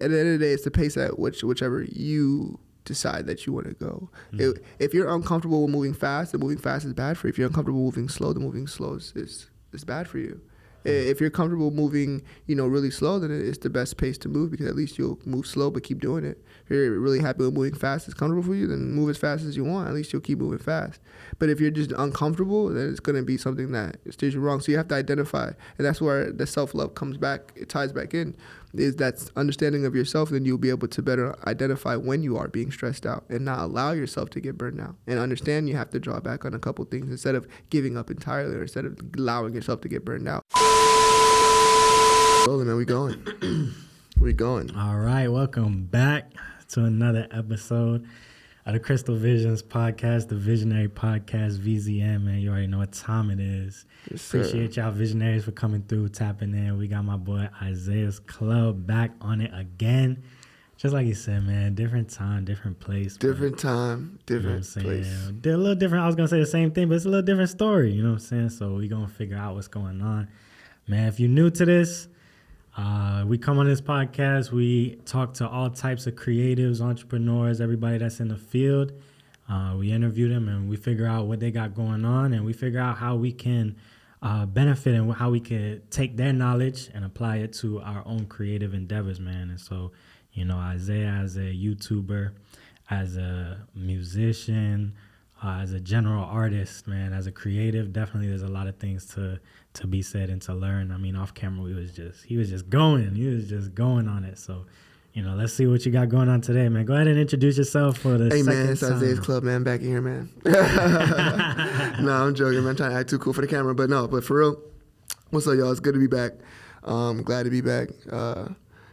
At the end of the day, it's the pace at whichever you decide that you want to go. If you're uncomfortable with moving fast, then moving fast is bad for you. If you're uncomfortable moving slow, then moving slow is bad for you. If you're comfortable moving, really slow, then it's the best pace to move, because at least you'll move slow but keep doing it. If you're really happy with moving fast, it's comfortable for you, then move as fast as you want. At least you'll keep moving fast. But if you're just uncomfortable, then it's going to be something that steers you wrong. So you have to identify, and that's where the self-love comes back. It ties back in, is that understanding of yourself. Then you'll be able to better identify when you are being stressed out and not allow yourself to get burned out. And understand you have to draw back on a couple things instead of giving up entirely, or instead of allowing yourself to get burned out. Man, we going. We going. All right, welcome back to another episode of the Crystal Visions podcast, the Visionary Podcast, VZM, man. You already know what time it is. Yes, Appreciate y'all visionaries for coming through, tapping in. We got my boy Isaiah's Club back on it again. Just like you said, man, different time, different place. Different time, different place. They're a little different. I was going to say the same thing, but it's a little different story, you know what I'm saying? So we going to figure out what's going on. Man, if you're new to this, we come on this podcast, we talk to all types of creatives, entrepreneurs, everybody that's in the field. We interview them and we figure out what they got going on, and we figure out how we can benefit and how we can take their knowledge and apply it to our own creative endeavors, man. And so, Isaiah, as a YouTuber, as a musician, as a general artist, man, as a creative, definitely there's a lot of things to be said and to learn. I mean, off camera, he was just going on it. So, let's see what you got going on today, man. Go ahead and introduce yourself for the second time. Hey, man, it's Isaiah's Club, man, back in here, man. No, I'm joking, man. I'm trying to act too cool for the camera, but for real, what's up, y'all? It's good to be back. Glad to be back.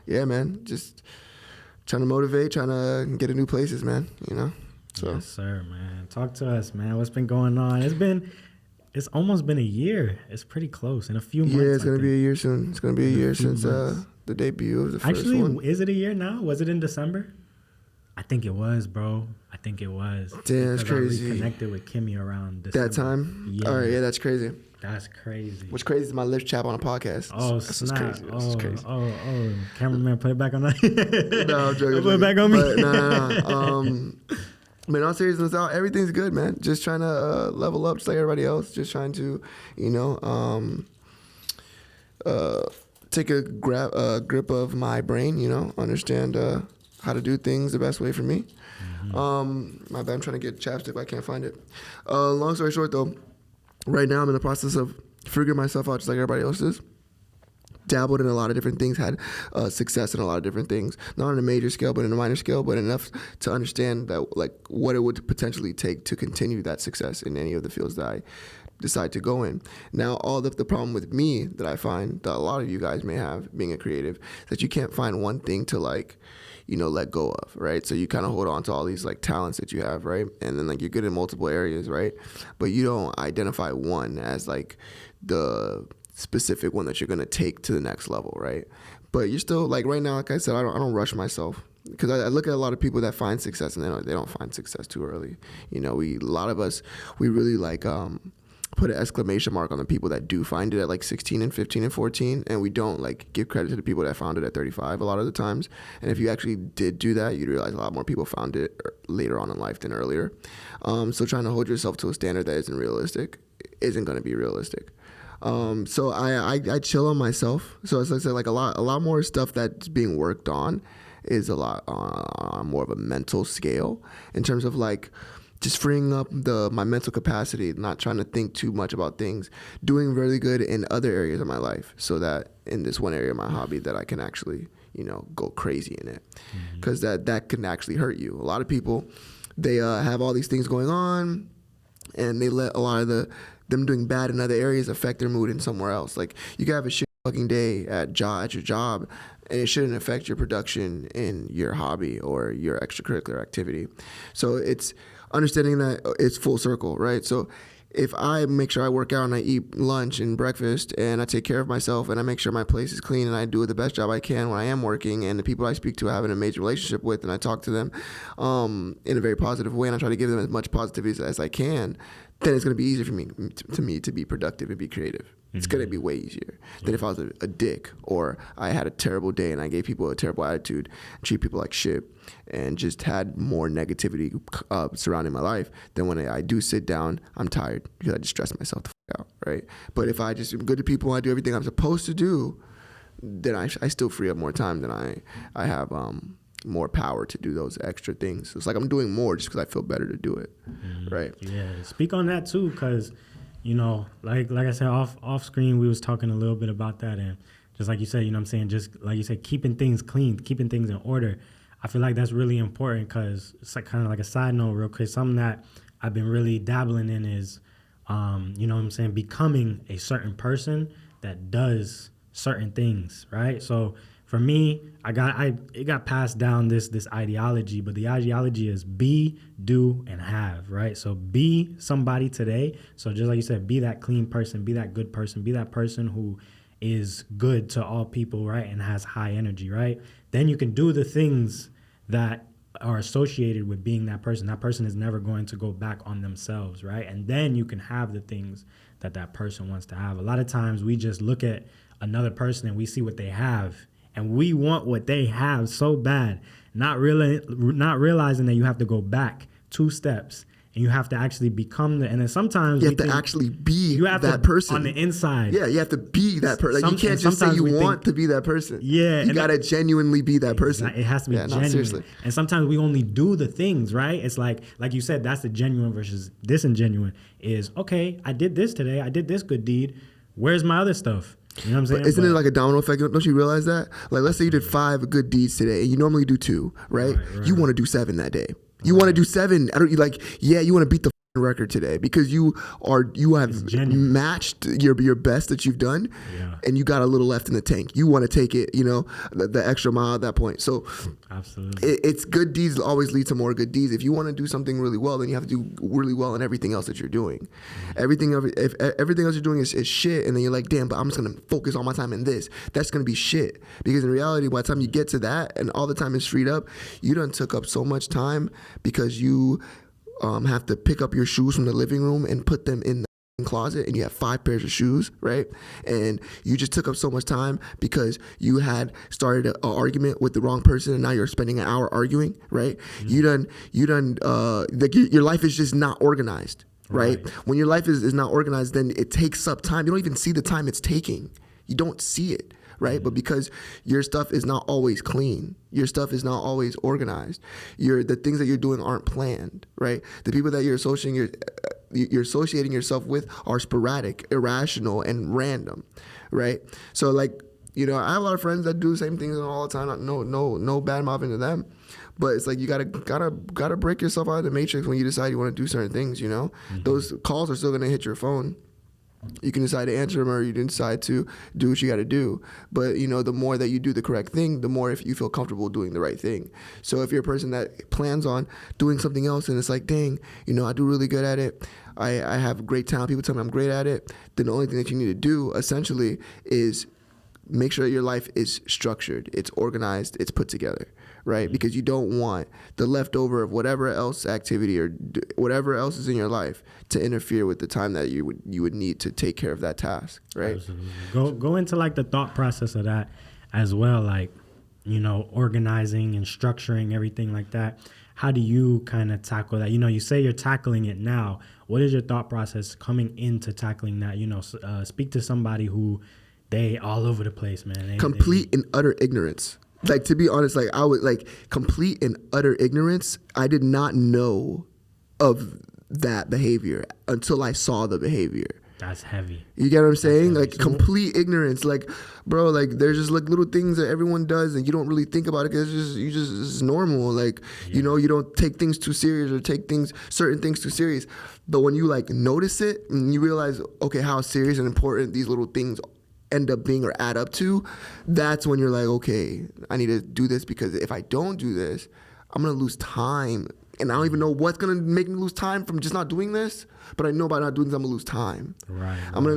Yeah, man, just trying to motivate, trying to get to new places, man, So. Yes, sir, man. Talk to us, man. What's been going on? It's almost been a year. It's pretty close. In a few months. Yeah, it's going to be a year soon. It's going to be a year since the debut of the first one. Actually, is it a year now? Was it in December? I think it was, bro. I think it was. Damn, that's crazy. I reconnected with Kimmy around December. That time? Yeah. All right, yeah, that's crazy. That's crazy. What's crazy is my lips chap on a podcast. Oh, that's snap. Crazy. That's crazy. Oh. Cameraman, put it back on that. No, I'm joking. Put it back on me. But, no. But in all seriousness, everything's good, man. Just trying to level up just like everybody else. Just trying to, take a grip of my brain, understand how to do things the best way for me. Mm-hmm. My bad, I'm trying to get chapstick, but I can't find it. Long story short, though, right now I'm in the process of figuring myself out just like everybody else is. Dabbled in a lot of different things, had success in a lot of different things, not on a major scale, but in a minor scale, but enough to understand that, like, what it would potentially take to continue that success in any of the fields that I decide to go in. Now, all the problem with me that I find that a lot of you guys may have being a creative is that you can't find one thing to, like, let go of, right? So you kind of hold on to all these, like, talents that you have, right? And then, like, you're good in multiple areas, right? But you don't identify one as, like, the specific one that you're going to take to the next level, right? But you're still, like, right now, like I said, I don't rush myself, because I look at a lot of people that find success and they don't find success too early. A lot of us, we really, like, put an exclamation mark on the people that do find it at, like, 16 and 15 and 14, and we don't, like, give credit to the people that found it at 35 a lot of the times. And if you actually did do that, you'd realize a lot more people found it later on in life than earlier. So trying to hold yourself to a standard that isn't realistic isn't going to be realistic. So I chill on myself. So it's like a lot more stuff that's being worked on is a lot on more of a mental scale, in terms of, like, just freeing up my mental capacity, not trying to think too much about things, doing really good in other areas of my life, so that in this one area of my hobby that I can actually, go crazy in it, because that can actually hurt you. A lot of people, they have all these things going on, and they let a lot of them doing bad in other areas affect their mood in somewhere else. Like, you can have a shit fucking day at your job, and it shouldn't affect your production in your hobby or your extracurricular activity. So it's understanding that it's full circle, right? So if I make sure I work out and I eat lunch and breakfast and I take care of myself and I make sure my place is clean and I do the best job I can when I am working, and the people I speak to I have an amazing relationship with, and I talk to them in a very positive way, and I try to give them as much positivity as I can, then it's going to be easier for me to be productive and be creative. It's going to be way easier than if I was a dick, or I had a terrible day and I gave people a terrible attitude, treat people like shit, and just had more negativity surrounding my life. Then when I do sit down, I'm tired because I just stress myself the fuck out, right? But if I just am good to people, I do everything I'm supposed to do, then I still free up more time than I have more power to do those extra things. So it's like I'm doing more just because I feel better to do it, right? Yeah, speak on that too, because you know, like I said, off screen, we was talking a little bit about that, and just like you said, you know what I'm saying, just like you said, keeping things clean, keeping things in order. I feel like that's really important, because it's like kind of like a side note real quick, something that I've been really dabbling in is, you know what I'm saying, becoming a certain person that does certain things, right? So for me, it got passed down this ideology, but the ideology is be, do, and have, right? So be somebody today. So just like you said, be that clean person, be that good person, be that person who is good to all people, right? And has high energy, right? Then you can do the things that are associated with being that person. That person is never going to go back on themselves, right? And then you can have the things that person wants to have. A lot of times we just look at another person and we see what they have, and we want what they have so bad, not realizing that you have to go back 2 steps and you have to actually become and then sometimes you have to actually be that person on the inside. Yeah, you have to be that person. Like, you can't just say you want to be that person. Yeah, you gotta genuinely be that person. It has to be genuine. No, seriously. And sometimes we only do the things, right? It's like you said, that's the genuine versus disingenuine. Is okay, I did this today, I did this good deed. Where's my other stuff? You know what I'm saying? But isn't it like a domino effect? Don't you realize that? Like, let's say you did 5 good deeds today, and you normally do 2, right? You want to do 7 that day. You want to do 7. You want to beat the record today because you have matched your best that you've done, and you got a little left in the tank. You want to take it, the extra mile at that point. So absolutely, it's good deeds always lead to more good deeds. If you want to do something really well, then you have to do really well in everything else that you're doing. If everything else you're doing is shit, and then you're like, damn, but I'm just gonna focus all my time in this, that's gonna be shit. Because in reality, by the time you get to that and all the time is freed up, you done took up so much time because you have to pick up your shoes from the living room and put them in the closet, and you have 5 pairs of shoes, right? And you just took up so much time because you had started an argument with the wrong person, and now you're spending an hour arguing, right? Mm-hmm. You done like your life is just not organized, right? When your life is not organized, then it takes up time. You don't even see the time it's taking. You don't see it. Right? But because your stuff is not always clean, your stuff is not always organized, the things that you're doing aren't planned, right? The people that you're associating yourself with are sporadic, irrational, and random, right? So like, I have a lot of friends that do the same things all the time. No bad mouthing to them. But it's like you gotta break yourself out of the matrix when you decide you want to do certain things, Mm-hmm. Those calls are still gonna hit your phone. You can decide to answer them, or you can decide to do what you got to do. But, the more that you do the correct thing, the more if you feel comfortable doing the right thing. So if you're a person that plans on doing something else and it's like, dang, I do really good at it, I have great talent, people tell me I'm great at it, then the only thing that you need to do essentially is make sure that your life is structured, it's organized, it's put together. Right? Because you don't want the leftover of whatever else activity or whatever else is in your life to interfere with the time that you would need to take care of that task, right? Absolutely. Go into like the thought process of that as well, like, organizing and structuring everything like that. How do you kind of tackle that? You say you're tackling it now. What is your thought process coming into tackling that? Speak to somebody who they all over the place, man. Complete and utter ignorance. Like, to be honest, like, I would complete and utter ignorance. I did not know of that behavior until I saw the behavior. That's heavy. You get what I'm saying? Like, complete ignorance. Like, bro, like, there's just like little things that everyone does and you don't really think about it because it's normal. Like, you don't take things too serious or take certain things too serious. But when you like notice it and you realize, okay, how serious and important these little things end up being or add up to, that's when you're like, okay, I need to do this, because if I don't do this, I'm gonna lose time, and I don't even know what's gonna make me lose time from just not doing this, but I know by not doing this I'm gonna lose time.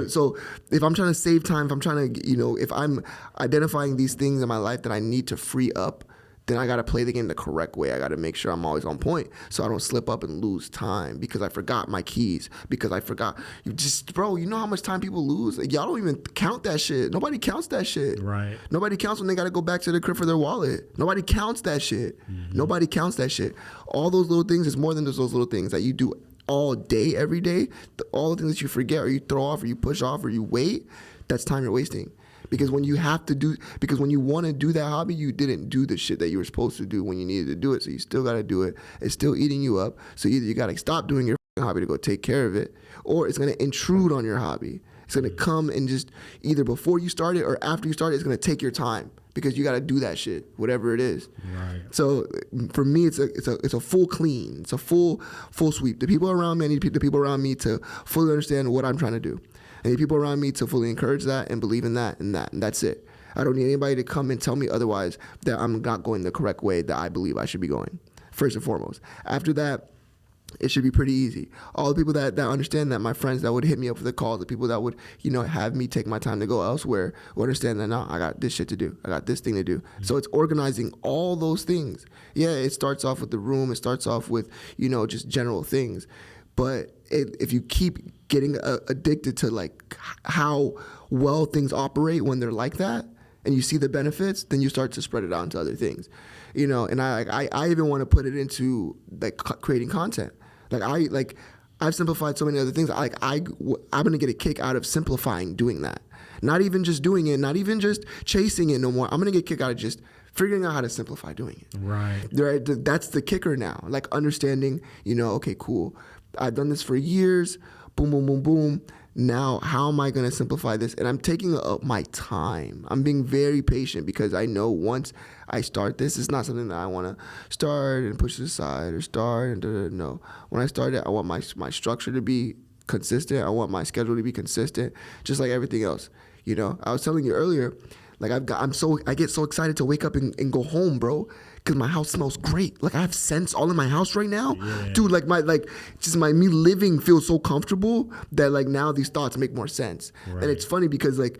So if I'm trying to save time, if I'm trying to, if I'm identifying these things in my life that I need to free up then I got to play the game the correct way. I got to make sure I'm always on point so I don't slip up and lose time because I forgot my keys, because I forgot. Bro, you know how much time people lose? Like, y'all don't even count that shit. Nobody counts that shit. Right. Nobody counts when they got to go back to the crib for their wallet. Nobody counts that shit. Nobody counts that shit. All those little things is more than just those little things that you do all day, every day. All the things that you forget or you throw off or you push off or you wait, that's time you're wasting. Because when you want to do that hobby, you didn't do the shit that you were supposed to do when you needed to do it. So you still got to do it. It's still eating you up. So either you got to stop doing your hobby to go take care of it, or it's going to intrude on your hobby. It's going to come and just either before you start it or after you start it, it's going to take your time because you got to do that shit, whatever it is. Right. So for me, it's a full clean. It's a full sweep. The people around me, I need the people around me to fully understand what I'm trying to do. I need people around me to fully encourage that and believe in that, and that's it. I don't need anybody to come and tell me otherwise that I'm not going the correct way that I believe I should be going, first and foremost. After that, it should be pretty easy. All the people that understand that, my friends that would hit me up for the call, the people that would, have me take my time to go elsewhere, will understand that, no, I got this shit to do. I got this thing to do. Mm-hmm. So it's organizing all those things. Yeah, it starts off with the room. It starts off with, just general things. But if you keep getting addicted to like how well things operate when they're like that, and you see the benefits, then you start to spread it out into other things, And I even want to put it into like creating content. I've simplified so many other things. I'm gonna get a kick out of simplifying doing that. Not even just doing it, not even just chasing it no more. I'm gonna get a kick out of just figuring out how to simplify doing it. Right. That's the kicker now. Like understanding, okay, cool. I've done this for years. Boom, boom, boom, boom. Now, how am I going to simplify this? And I'm taking my time. I'm being very patient because I know once I start this, it's not something that I want to start and push it aside or start and no. When I start it, I want my structure to be consistent. I want my schedule to be consistent, just like everything else. I was telling you earlier, like I get so excited to wake up and go home, bro, because my house smells great. Like I have scents all in my house right now, dude. Me living feels so comfortable that like now these thoughts make more sense. Right. And it's funny because like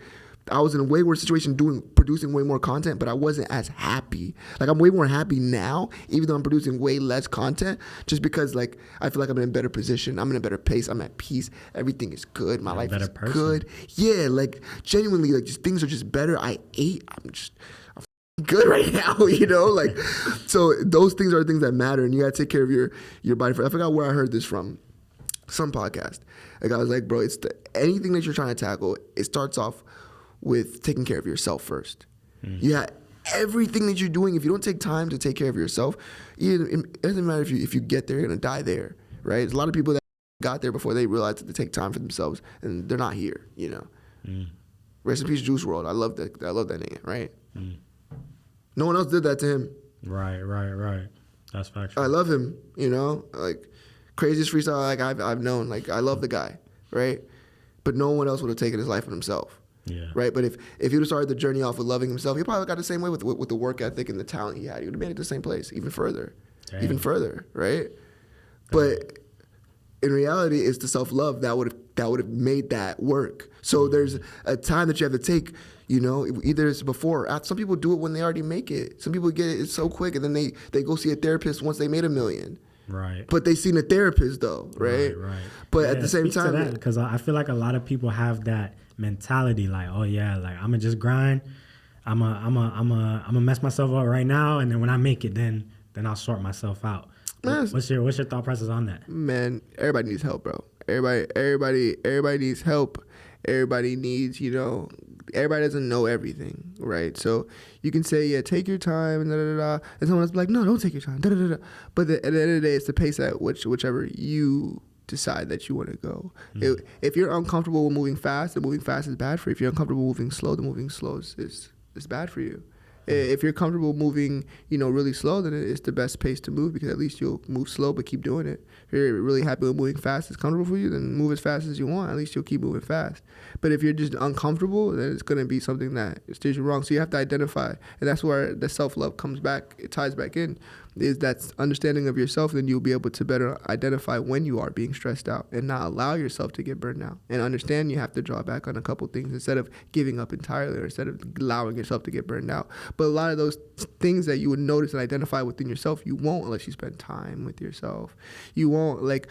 I was in a way worse situation producing way more content, but I wasn't as happy. Like I'm way more happy now, even though I'm producing way less content, just because like I feel like I'm in a better position. I'm in a better pace. I'm at peace. Everything is good. My life is good. Yeah, like genuinely, like just things are just better. I'm good right now, like so those things are the things that matter, and you gotta take care of your body. I forgot where I heard this from, some podcast. Like I was like, bro, anything that you're trying to tackle, it starts off with taking care of yourself first. Everything that you're doing, if you don't take time to take care of yourself, it doesn't matter if you get there, you're gonna die there, right? There's a lot of people that got there before they realized that they take time for themselves, and they're not here, Rest in peace, Juice WRLD. I love that nigga, right? No one else did that to him. Right. That's factual. I love him, like craziest freestyle like I've known. Like I love the guy, right? But no one else would have taken his life on himself. Yeah. Right. But if he'd have started the journey off with loving himself, he probably got the same way with the work ethic and the talent he had. He would have made it the same place, even further, right? But in reality, it's the self-love that would have made that work. So there's a time that you have to take. Either it's before or after. Some people do it when they already make it. Some people get it so quick, and then they go see a therapist once they made $1 million. Right. But they seen a therapist though, right? Right. But at the same time, because I feel like a lot of people have that mentality, like, oh yeah, like I'm gonna just grind. I'm a mess myself up right now, and then when I make it, then I'll sort myself out. What's your thought process on that? Man, everybody needs help, bro. Everybody needs help. Everybody needs, everybody doesn't know everything, right? So you can say, yeah, take your time, and and someone else be like, no, don't take your time, But at the end of the day, it's the pace at whichever you decide that you want to go. If you're uncomfortable with moving fast, then moving fast is bad for you. If you're uncomfortable moving slow, then moving slow is bad for you. If you're comfortable moving, really slow, then it's the best pace to move because at least you'll move slow but keep doing it. If you're really happy with moving fast, it's comfortable for you, then move as fast as you want. At least you'll keep moving fast. But if you're just uncomfortable, then it's going to be something that steers you wrong. So you have to identify, and that's where the self-love comes back. It ties back in. Is that understanding of yourself, then you'll be able to better identify when you are being stressed out and not allow yourself to get burned out. And understand you have to draw back on a couple things instead of giving up entirely or instead of allowing yourself to get burned out. But a lot of those things that you would notice and identify within yourself, you won't unless you spend time with yourself. You won't, like,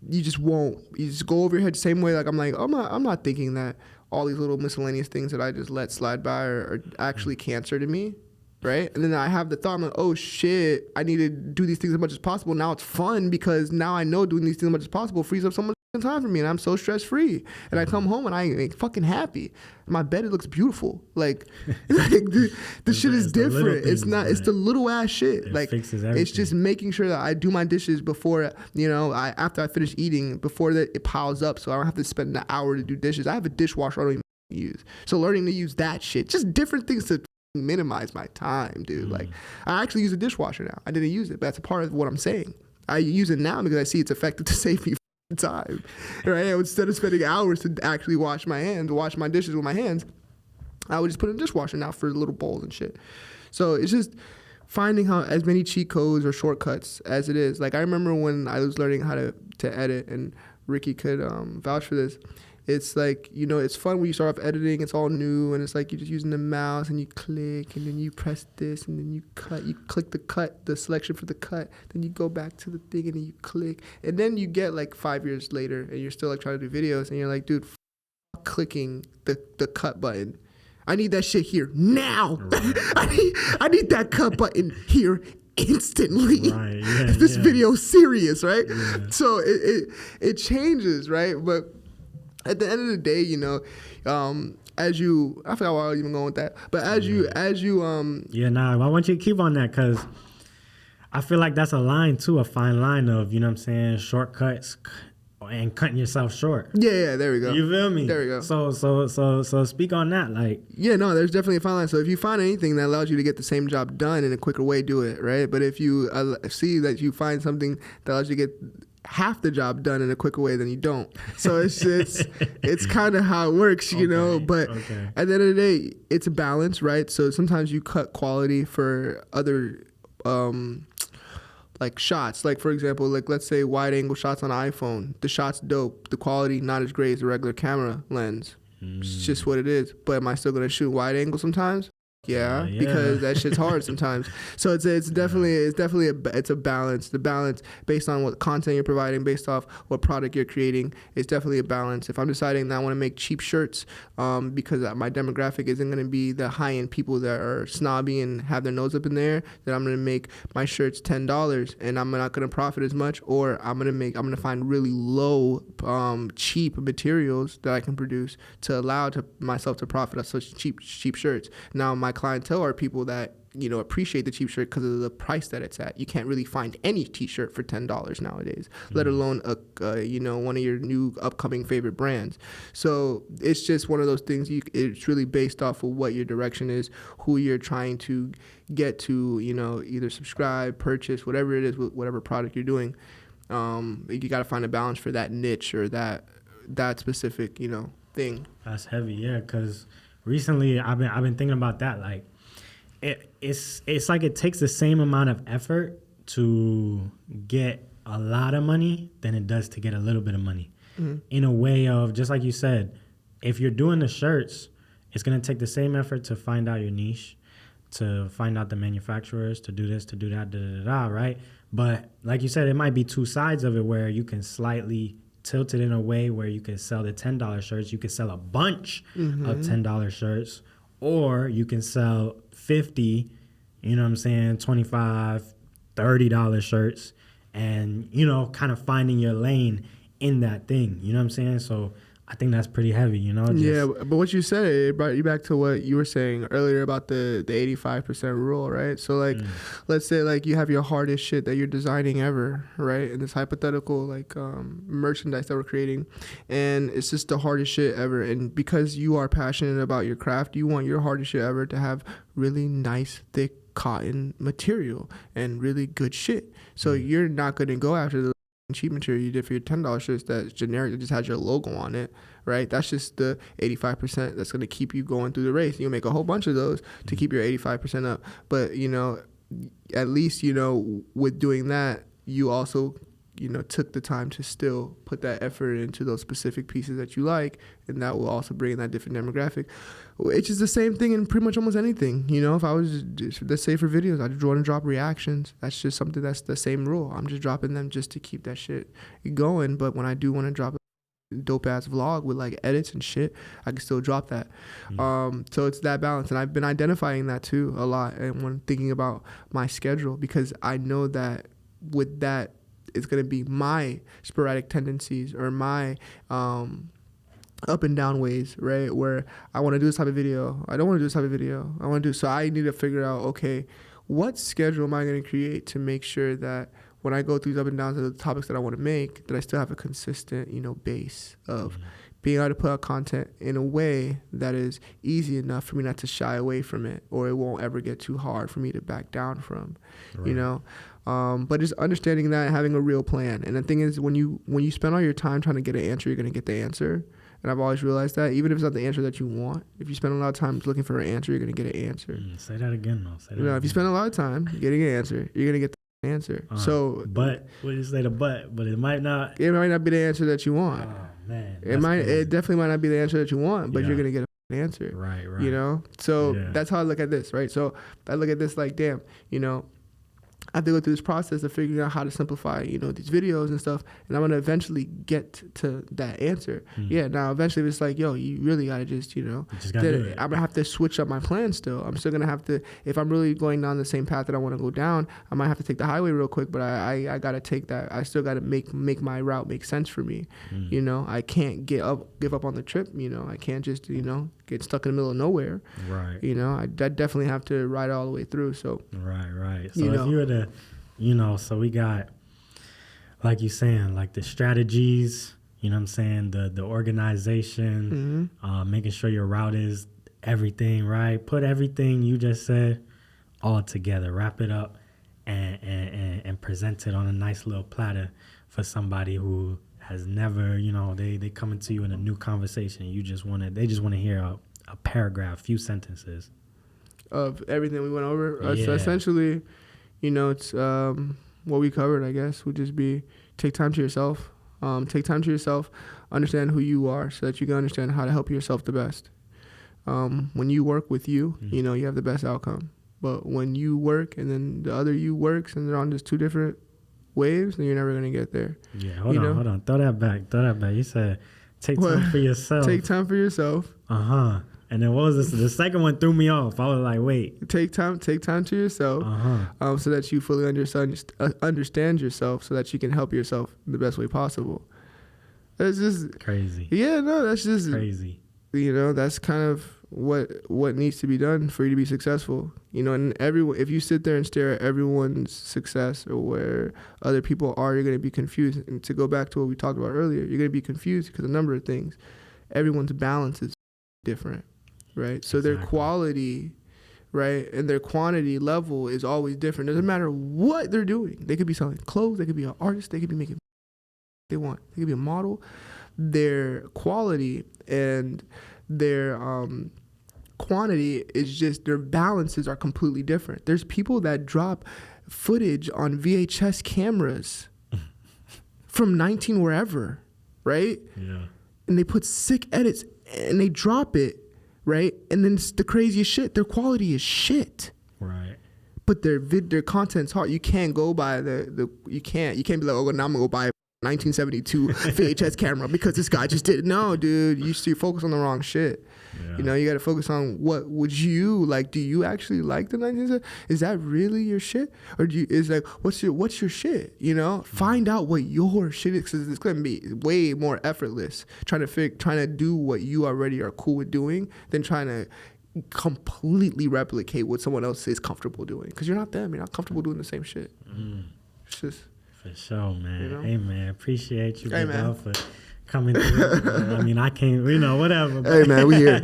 you just won't. You just go over your head the same way. Like, I'm like, I'm not thinking that all these little miscellaneous things that I just let slide by are actually cancer to me. Right? And then I have the thought, I'm like, oh shit, I need to do these things as much as possible. Now it's fun because now I know doing these things as much as possible frees up so much time for me, and I'm so stress free. And I come home and I'm fucking happy. My bed, it looks beautiful. Like the shit is different. It's not. It's the little ass shit. It like fixes everything. It's just making sure that I do my dishes before, after I finish eating, before that it piles up, so I don't have to spend an hour to do dishes. I have a dishwasher I don't even use. So learning to use that shit, just different things to minimize my time, dude. Like, I actually use a dishwasher now. I didn't use it, but that's a part of what I'm saying. I use it now because I see it's effective to save me time, right? Instead of spending hours to actually wash my dishes with my hands, I would just put it in the dishwasher now for little bowls and shit. So it's just finding how as many cheat codes or shortcuts as it is. Like, I remember when I was learning how to edit, and Ricky could vouch for this. It's like, it's fun when you start off editing, it's all new, and it's like you're just using the mouse and you click, and then you press this, and then you click the selection for the cut, then you go back to the thing, and then you click, and then you get like 5 years later, and you're still like trying to do videos, and you're like, dude, clicking the cut button. I need that shit here now. Right. I need that cut button here instantly. Right, yeah, this video's serious, right? Yeah. So it changes, right? But at the end of the day, I forgot why I was even going with that, but I want you to keep on that, because I feel like that's a fine line of, shortcuts and cutting yourself short. Yeah, there we go. You feel me? There we go. So speak on that, like. Yeah, no, there's definitely a fine line. So if you find anything that allows you to get the same job done in a quicker way, do it, right? But if you see that you find something that allows you to get half the job done in a quicker way, then you don't. So it's kind of how it works, but at the end of the day, it's a balance, right? So sometimes you cut quality for other like shots, like for example, like let's say wide angle shots on an iPhone. The shot's dope, the quality not as great as a regular camera lens. It's just what it is. But am I still gonna shoot wide angle sometimes? Yeah, because that shit's hard sometimes. So it's definitely a balance. The balance based on what content you're providing, based off what product you're creating, it's definitely a balance. If I'm deciding that I want to make cheap shirts, because my demographic isn't going to be the high end people that are snobby and have their nose up in the air, then I'm going to make my shirts $10 and I'm not going to profit as much, or I'm going to find really low, cheap materials that I can produce to allow myself to profit off such cheap shirts. Now my clientele are people that appreciate the cheap shirt because of the price that it's at. You can't really find any t-shirt for $10 nowadays, let alone one of your new upcoming favorite brands. So it's just one of those things. It's really based off of what your direction is, who you're trying to get to, either subscribe, purchase, whatever it is, whatever product you're doing. You got to find a balance for that niche or that specific thing. That's heavy, yeah, because recently, I've been thinking about that. Like, it's like it takes the same amount of effort to get a lot of money than it does to get a little bit of money. Mm-hmm. In a way of, just like you said, if you're doing the shirts, it's gonna take the same effort to find out your niche, to find out the manufacturers, to do this, to do that, right? But like you said, it might be two sides of it where you can slightly tilt it in a way where you can sell the $10 shirts. You can sell a bunch of $10 shirts, or you can sell 50, $25, $30 shirts, and, kind of finding your lane in that thing. You know what I'm saying? So I think that's pretty heavy, Yeah, but what you said, it brought you back to what you were saying earlier about the 85% rule, right? So, like, let's say, like, you have your hardest shit that you're designing ever, right? In this hypothetical, like, merchandise that we're creating, and it's just the hardest shit ever. And because you are passionate about your craft, you want your hardest shit ever to have really nice, thick cotton material and really good shit. So you're not going to go after the cheap material you did for your $10 shirts that's generic, that just has your logo on it, right? That's just the 85% that's going to keep you going through the race. You'll make a whole bunch of those to keep your 85% up. But, at least, with doing that, you also, took the time to still put that effort into those specific pieces that you like, and that will also bring in that different demographic, which is the same thing in pretty much almost anything. If I was, let's say for videos, I just want to drop reactions. That's just something that's the same rule. I'm just dropping them just to keep that shit going. But when I do want to drop a dope ass vlog with like edits and shit, I can still drop that. So it's that balance, and I've been identifying that too a lot, and when thinking about my schedule, because I know that with that, it's going to be my sporadic tendencies or my up and down ways, right? Where I want to do this type of video, I don't want to do this type of video, so I need to figure out, okay, what schedule am I going to create to make sure that when I go through these up and downs of the topics that I want to make, that I still have a consistent, base of being able to put out content in a way that is easy enough for me not to shy away from it, or it won't ever get too hard for me to back down from, but just understanding that and having a real plan. And the thing is, when you spend all your time trying to get an answer, you're going to get the answer. And I've always realized that, even if it's not the answer that you want, if you spend a lot of time looking for an answer, you're going to get an answer. Say that again, though. Say that again. If you spend a lot of time getting an answer, you're going to get the answer. But what do you say but it might not. It might not be the answer that you want. Oh, man. It definitely might not be the answer that you want, but you're going to get an answer. Right. So that's how I look at this, right? So I look at this like, damn, I have to go through this process of figuring out how to simplify, these videos and stuff, and I'm going to eventually get to that answer. Now eventually it's like, yo, you really got to just, I'm going to have to switch up my plan still. I'm still going to have to, if I'm really going down the same path that I want to go down, I might have to take the highway real quick, but I got to take that. I still got to make my route make sense for me. I can't give up on the trip. I can't just, get stuck in the middle of nowhere. Right. I definitely have to ride all the way through. So right. So if you were to, so we got, like you saying, like the strategies, the organization, making sure your route is everything, right? Put everything you just said all together, wrap it up and present it on a nice little platter for somebody who has never, they come into you in a new conversation. They just want to hear a paragraph, few sentences of everything we went over. So essentially, it's what we covered, I guess, would just be take time to yourself. Understand who you are so that you can understand how to help yourself the best. When you work with you, you have the best outcome. But when you work and then the other you works and they're on just two different waves, then you're never going to get there. Yeah, hold on. Throw that back. You said take time for yourself. Take time for yourself. And then what was this? The second one threw me off. I was like, wait. Take time to yourself so that you fully understand yourself so that you can help yourself in the best way possible. That's just crazy. Yeah, no, that's just crazy. That's kind of what needs to be done for you to be successful. And if you sit there and stare at everyone's success or where other people are, you're going to be confused. And to go back to what we talked about earlier, you're going to be confused because a number of things. Everyone's balance is different, right? So their quality, right, and their quantity level is always different. Doesn't matter what they're doing. They could be selling clothes. They could be an artist. They could be making they want. They could be a model. Their quality and their quantity is just, their balances are completely different. There's people that drop footage on VHS cameras from 19 wherever, right? Yeah. And they put sick edits and they drop it, right? And then it's the craziest shit. Their quality is shit. Right. But their content's hard. You can't go by you can't be like, oh, now I'm gonna go buy a 1972 VHS camera because this guy just did it. No, dude, you focus on the wrong shit. Yeah. You got to focus on what would you like. Do you actually like the 1970s? Is that really your shit? Or what's your shit? Find out what your shit is, because it's gonna be way more effortless trying to do what you already are cool with doing than trying to completely replicate what someone else is comfortable doing, because you're not them. You're not comfortable doing the same shit. It's just for sure, man. Hey, man, appreciate you, for coming through. I mean, I can't, whatever. Hey, man, we here.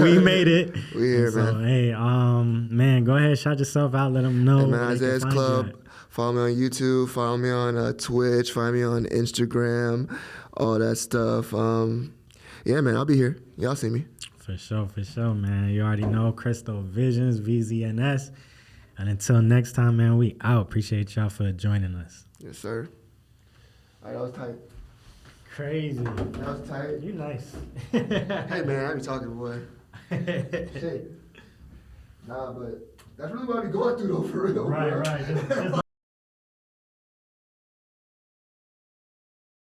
We made it. We here, so, man. Hey, man, go ahead, shout yourself out. Let them know. Hey, man, Isaiah's Club. Follow me on YouTube. Follow me on Twitch. Follow me on Instagram. All that stuff. Yeah, man, I'll be here. Y'all see me. For sure, man. You already know Crystal Visions, VZNS. And until next time, man, we out. Appreciate y'all for joining us. Yes, sir. Alright, that was tight. Crazy. That was tight. You nice. Hey man, I be talking, boy. Shit. Nah, but that's really what I be going through though, for real. Right, bro. right. Just